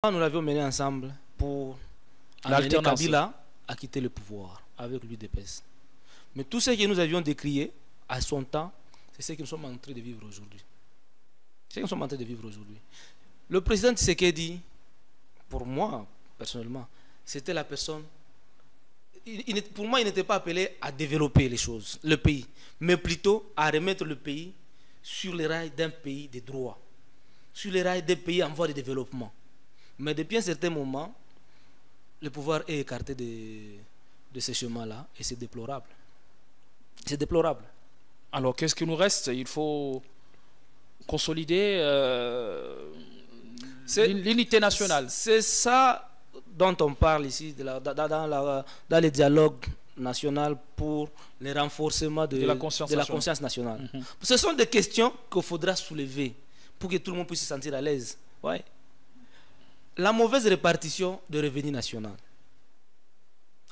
Nous l'avions mené ensemble pour amener Kabila à quitter le pouvoir avec l'UDPS. Mais tout ce que nous avions décrié à son temps, c'est ce que nous sommes en train de vivre aujourd'hui. C'est ce que nous sommes en train de vivre aujourd'hui. Le président Tshisekedi, pour moi, personnellement, c'était la personne... Pour moi, il n'était pas appelé à développer les choses, le pays, mais plutôt à remettre le pays sur les rails d'un pays de droit, sur les rails d'un pays en voie de développement. Mais depuis un certain moment, le pouvoir est écarté de ce chemin-là et c'est déplorable. C'est déplorable. Alors, qu'est-ce qui nous reste? Il faut consolider l'unité nationale. C'est ça dont on parle ici, dans les dialogues nationaux pour le renforcement de la conscience nationale. Ce sont des questions qu'il faudra soulever pour que tout le monde puisse se sentir à l'aise. Ouais. La mauvaise répartition de revenus nationaux.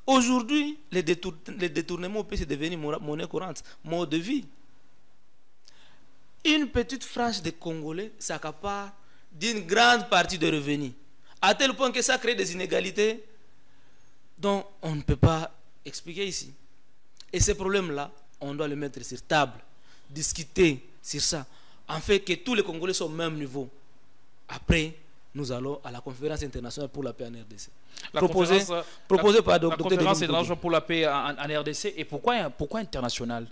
Aujourd'hui, les détournements peuvent devenir monnaie courante, mode de vie. Une petite frange de Congolais s'accapare d'une grande partie de revenus, à tel point que ça crée des inégalités dont on ne peut pas expliquer ici. Et ces problèmes-là, on doit les mettre sur table, discuter sur ça, en fait que tous les Congolais sont au même niveau. Après, nous allons à la conférence internationale pour la paix en RDC. Proposée par Dr. La conférence internationale pour la paix en RDC. Et pourquoi international?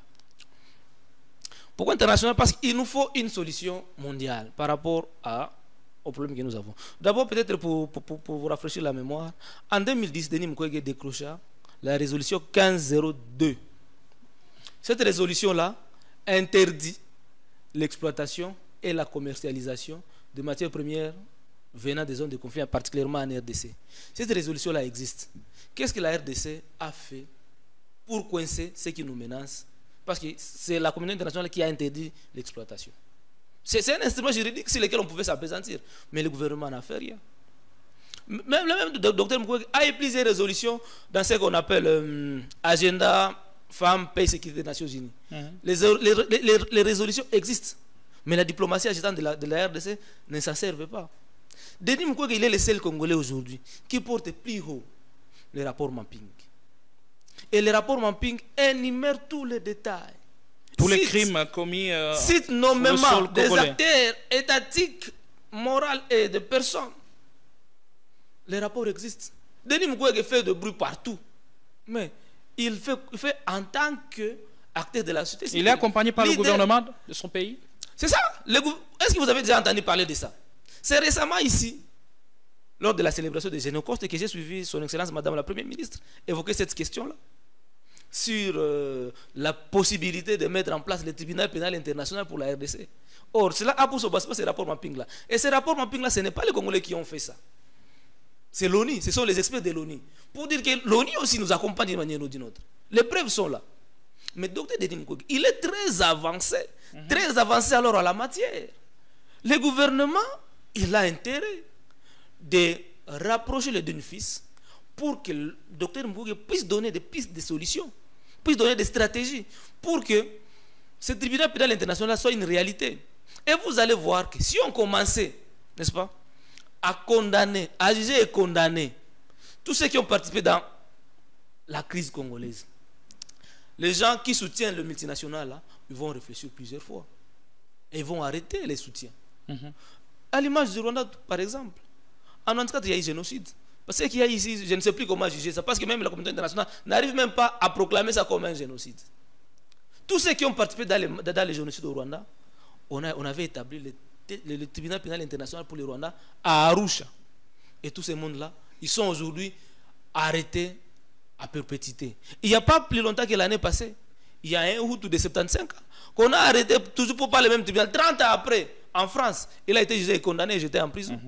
Pourquoi international? Parce qu'il nous faut une solution mondiale par rapport aux problèmes que nous avons. D'abord, peut-être pour vous rafraîchir la mémoire, en 2010, Denis Mukwege décrocha la résolution 1502. Cette résolution-là interdit l'exploitation et la commercialisation de matières premières venant des zones de conflit, particulièrement en RDC. Cette résolution-là existe. Qu'est-ce que la RDC a fait pour coincer ce qui nous menace? Parce que c'est la communauté internationale qui a interdit l'exploitation. C'est un instrument juridique sur lequel on pouvait s'appesantir. Mais le gouvernement n'a fait rien. Même le docteur Mukwege a eu plusieurs résolutions dans ce qu'on appelle Agenda Femmes, Paix, Sécurité des Nations Unies. Les résolutions existent. Mais la diplomatie agitante de la RDC ne s'en servait pas. Denis Mukwege, il est le seul Congolais aujourd'hui qui porte plus haut le rapport Mapping. Et le rapport Mapping énumère tous les détails. Tous les crimes commis cite nommément des acteurs étatiques, moraux et de personnes. Les rapports existent. Denis Mukwege fait de bruit partout. Mais il fait en tant qu'acteur de la société. Il est accompagné par le gouvernement de son pays. C'est ça. Est-ce que vous avez déjà entendu parler de ça? C'est récemment ici, lors de la célébration de Génocostes, que j'ai suivi son Excellence Madame la Première ministre évoquer cette question-là sur la possibilité de mettre en place le tribunal pénal international pour la RDC. Or, cela a pour se baser ce rapport Mapping-là. Et ce rapport Mapping-là, ce n'est pas les Congolais qui ont fait ça. C'est l'ONU, ce sont les experts de l'ONU. Pour dire que l'ONU aussi nous accompagne d'une manière ou d'une autre. Les preuves sont là. Mais Dr. Denis Mukwege, il est très avancé alors à la matière. Le gouvernement, il a intérêt de rapprocher les deux fils pour que le Dr. Mukwege puisse donner des pistes de solutions, puisse donner des stratégies pour que ce tribunal pénal international soit une réalité. Et vous allez voir que si on commençait, n'est-ce pas, à condamner, à juger et condamner tous ceux qui ont participé dans la crise congolaise, les gens qui soutiennent le multinational, là, ils vont réfléchir plusieurs fois. Et ils vont arrêter les soutiens. À l'image du Rwanda, par exemple. En 1994, il y a eu génocide. Parce qu'il y a ici, je ne sais plus comment juger ça, parce que même la communauté internationale n'arrive même pas à proclamer ça comme un génocide. Tous ceux qui ont participé dans les génocides au Rwanda, on avait établi le tribunal pénal international pour le Rwanda à Arusha. Et tous ces mondes-là, ils sont aujourd'hui arrêtés à perpétuité. Il n'y a pas plus longtemps que l'année passée, il y a un Hutu de 75 ans qu'on a arrêté toujours pour pas le même tribunal. 30 ans après, en France, il a été jugé et condamné et j'étais en prison.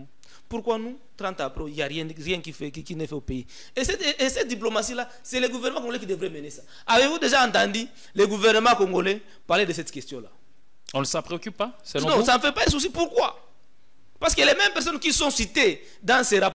Pourquoi nous, 30 ans après, il n'y a rien qui n'est fait au pays? Et cette diplomatie-là, c'est le gouvernement congolais qui devrait mener ça. Avez-vous déjà entendu le gouvernement congolais parler de cette question-là? On ne s'en préoccupe pas? Non, ça ne fait pas un souci. Pourquoi? Parce que les mêmes personnes qui sont citées dans ces rapports